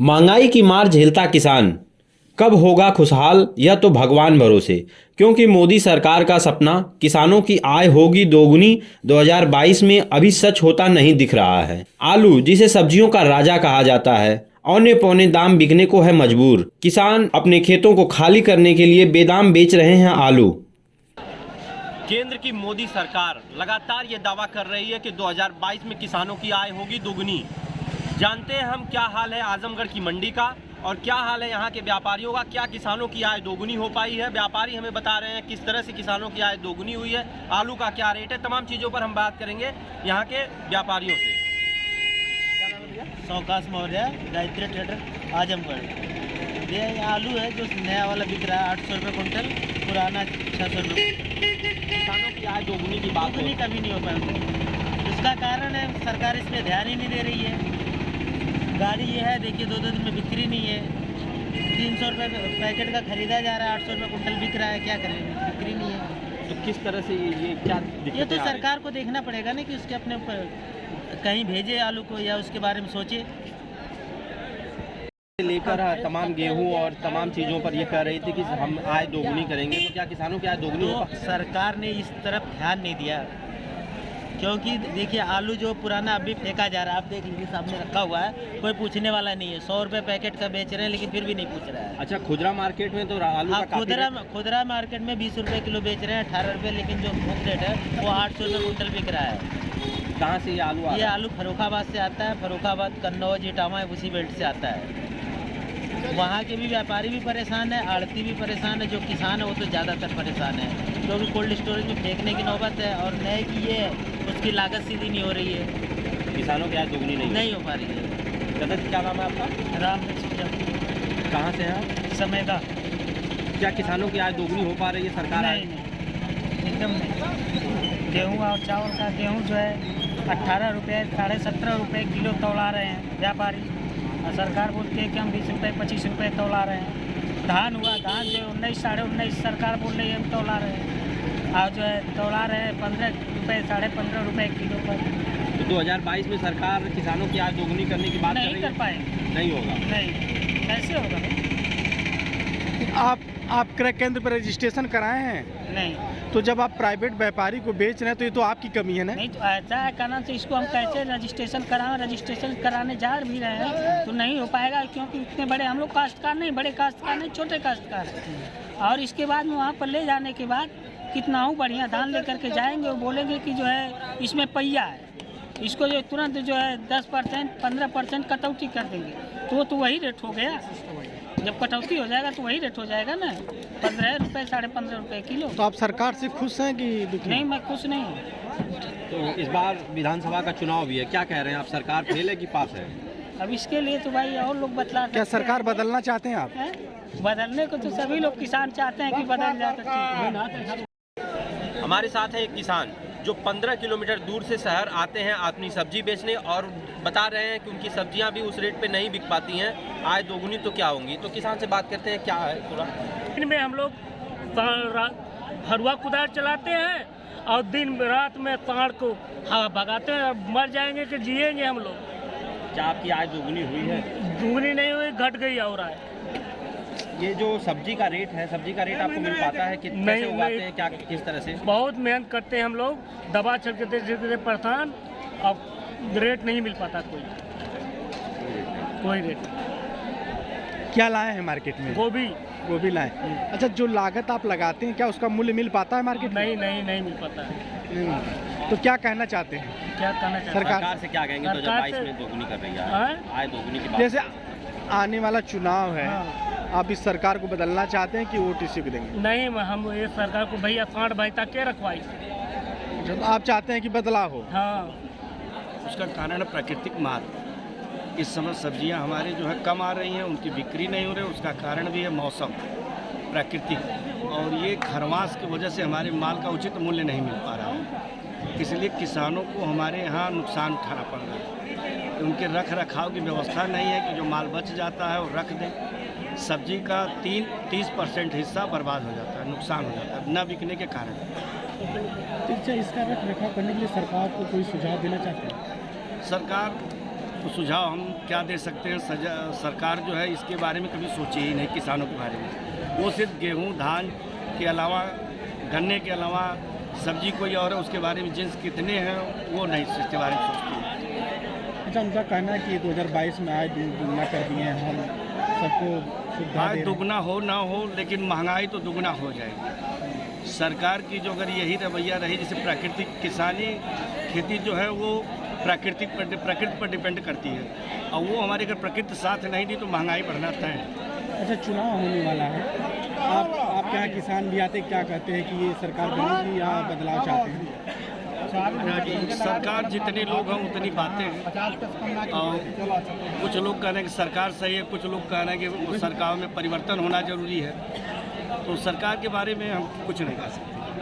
महंगाई की मार झेलता किसान कब होगा खुशहाल, यह तो भगवान भरोसे। क्योंकि मोदी सरकार का सपना किसानों की आय होगी दोगुनी 2022 में अभी सच होता नहीं दिख रहा है। आलू, जिसे सब्जियों का राजा कहा जाता है, औने पौने दाम बिकने को है मजबूर। किसान अपने खेतों को खाली करने के लिए बेदाम बेच रहे हैं आलू। केंद्र की मोदी सरकार लगातार ये दावा कर रही है कि 2022 में किसानों की आय होगी दोगुनी। जानते हैं हम क्या हाल है आजमगढ़ की मंडी का और क्या हाल है यहाँ के व्यापारियों का। क्या किसानों की आय दोगुनी हो पाई है? व्यापारी हमें बता रहे हैं किस तरह से किसानों की आय दोगुनी हुई है, आलू का क्या रेट है। तमाम चीज़ों पर हम बात करेंगे यहाँ के व्यापारियों से। सौकाश मौर्य, गायत्री ट्रेडर, आजमगढ़। ये आलू है जो नया वाला बिक रहा है 800 रुपये कुंटल, पुराना 600 रुपये। किसानों की आय दोगुनी की बात दोगुनी कभी नहीं हो पाएगी। इसका कारण है सरकार इसमें ध्यान ही नहीं दे रही है। गाड़ी ये है, देखिए 2-2 दिन में बिक्री नहीं है। 300 रुपये पैकेट का खरीदा जा रहा है, 800 रुपये कुंटल बिक रहा है। क्या करें, बिक्री नहीं है। तो किस तरह से ये क्या ये तो सरकार को देखना पड़ेगा ना कि उसके अपने ऊपर कहीं भेजे आलू को या उसके बारे में सोचे। लेकर तमाम गेहूं और तमाम चीज़ों पर ये कह रही थी कि हम आय दोगुनी करेंगे, तो क्या किसानों की आय दोगुनी हो? तो सरकार ने इस तरफ ध्यान नहीं दिया, क्योंकि देखिए आलू जो पुराना अभी फेंका जा रहा है, आप देख लीजिए सामने रखा हुआ है, कोई पूछने वाला नहीं है। 100 रुपये पैकेट का बेच रहे हैं लेकिन फिर भी नहीं पूछ रहा है। अच्छा, खुदरा मार्केट में तो आलू हाँ, का खुदरा मार्केट में 20 रुपये किलो बेच रहे हैं, 18 रुपये, लेकिन जो थोक रेट है वो 800 रुपये कुंटल बिक रहा है। कहाँ से ये आलू ये आलू फर्रुखाबाद से आता है, फर्रुखाबाद, कन्नौज, इटावा, उसी बेल्ट से आता है। वहाँ के भी व्यापारी भी परेशान है, आड़ती भी परेशान है, जो किसान है वो तो ज़्यादातर परेशान है, क्योंकि कोल्ड स्टोरेज में फेंकने की नौबत है और नए की ये उसकी लागत सीधी नहीं हो रही है। किसानों की आय दोगुनी नहीं हो पा रही है। दादा जी, क्या नाम है आपका? राम कहाँ से हैं आप? समय का क्या किसानों की आय दोगुनी हो पा रही है? सरकार एकदम नहीं। गेहूँ और चावल का गेहूँ जो है 18 रुपये, 17.5 रुपये किलो तौला रहे हैं व्यापारी, और सरकार बोलती है कि हम 20 रुपये 25 रुपये तौला रहे हैं। धान हुआ, धान जो 19, 19.5 सरकार बोल रही है हम तौला रहे हैं, और जो है तौला रहे हैं 15 रुपये, 15.5 रुपये किलो पर। तो 2022 में सरकार किसानों की आय दोगुनी करने की बात नहीं कर पाए। नहीं होगा। नहीं, कैसे होगा? आप क्रय केंद्र पर रजिस्ट्रेशन कराए हैं? नहीं। तो जब आप प्राइवेट व्यापारी को बेच रहे हैं तो ये तो आपकी कमी है ना? नहीं, तो ऐसा है कहना से इसको हम कैसे रजिस्ट्रेशन कराएं? रजिस्ट्रेशन कराने जा भी रहे हैं तो नहीं हो पाएगा, क्योंकि इतने बड़े हम लोग काश्तकार नहीं, बड़े काश्तकार नहीं, छोटे काश्तकार हैं। और इसके बाद में वहाँ पर ले जाने के बाद कितना हो बढ़िया धान लेकर के जाएंगे, वो बोलेंगे कि जो है इसमें पहिया है, इसको जो तुरंत जो है 10%, 15% कटौती कर देंगे, तो वही रेट हो गया। जब कटौती हो जाएगा तो वही रेट हो जाएगा ना, 15 रुपये, 15.5 रुपये किलो। तो आप सरकार से खुश हैं कि दुखी? नहीं, मैं खुश नहीं हूँ। तो इस बार विधानसभा का चुनाव भी है, क्या कह रहे हैं आप? सरकार फेल है कि पास है? अब इसके लिए तो भाई और लोग बतला क्या सरकार बदलना चाहते हैं आप? बदलने को तो सभी लोग किसान चाहते हैं कि बदल जाए। हमारे साथ है एक किसान जो 15 किलोमीटर दूर से शहर आते हैं अपनी सब्जी बेचने, और बता रहे हैं कि उनकी सब्जियां भी उस रेट पे नहीं बिक पाती हैं। आय दोगुनी तो क्या होंगी? तो किसान से बात करते हैं, क्या है पूरा। दिन में हम लोग हरुआ कुदार चलाते हैं और दिन रात में ताड़ को हवा भगाते हैं। मर जाएंगे कि जिएंगे हम लोग। क्या आपकी आय दोगुनी हुई है? दुगनी नहीं हुई, घट गई और आए। ये जो सब्जी का रेट है, सब्जी का रेट आपको मिल पाता है कि कैसे उगाते हैं, क्या किस तरह से? बहुत मेहनत करते हैं हम लोग, दवा छिड़कते परेशान, अब रेट नहीं मिल पाता कोई रेट। क्या लाए हैं मार्केट में? गोभी लाए। अच्छा, जो लागत आप लगाते हैं क्या उसका मूल्य मिल पाता है मार्केट में? नहीं मिल पाता है। नहीं। तो क्या कहना चाहते हैं? क्या कहना चाहते हैं? सरकार से क्या कहेंगे? 2022 में दोगुनी कर रही है, आय दोगुनी की बात। जैसे आने वाला चुनाव है, आप इस सरकार को बदलना चाहते हैं कि वोट इसी को देंगे? नहीं, हम ये सरकार को भैया सांड भाईता के रखवाई। जब आप चाहते हैं कि बदलाव हो? हाँ। उसका कारण है प्राकृतिक मार। इस समय सब्जियां हमारे जो है कम आ रही हैं, उनकी बिक्री नहीं हो रही। उसका कारण भी है मौसम प्राकृतिक, और ये खरमास की वजह से हमारे माल का उचित मूल्य नहीं मिल पा रहा है। इसलिए किसानों को हमारे यहाँ नुकसान उठाना पड़ रहा है। उनके रख रखाव की व्यवस्था नहीं है कि जो माल बच जाता है वो रख दें। सब्जी का 30% हिस्सा बर्बाद हो जाता है, नुकसान हो जाता है न बिकने के कारण। अच्छा, इसका रख रखाव करने के लिए सरकार को कोई सुझाव देना चाहते हैं? सरकार तो सुझाव हम क्या दे सकते हैं? सरकार जो है इसके बारे में कभी सोची ही नहीं, किसानों के बारे में। वो सिर्फ गेहूं धान के अलावा, गन्ने के अलावा सब्जी कोई और है उसके बारे में जिन्स कितने हैं वो नहीं इसके बारे में सोचती है। अच्छा, उनका कहना है कि 2022 में आय दुगना कर दिए हैं हम, सबको सुविधा आय दे रहे हैं। दुगना हो ना हो, लेकिन महंगाई तो दुगना हो जाएगी। सरकार की जो अगर यही रवैया रही, जैसे प्राकृतिक किसानी खेती जो है वो प्रकृति पर डिपेंड करती है, और वो हमारे अगर प्रकृति साथ नहीं दी तो महंगाई बढ़ना तय है। अच्छा, चुनाव होने वाला है, आप यहाँ किसान भी आते, क्या कहते हैं कि ये सरकार बनेगी या बदलाव चाहते हैं? सरकार जितने लोग हैं उतनी बातें हैं, और कुछ लोग कह रहे हैं कि सरकार सही है, कुछ लोग कह रहे हैं कि सरकार में परिवर्तन होना जरूरी है। तो सरकार के बारे में हम कुछ नहीं कह सकते।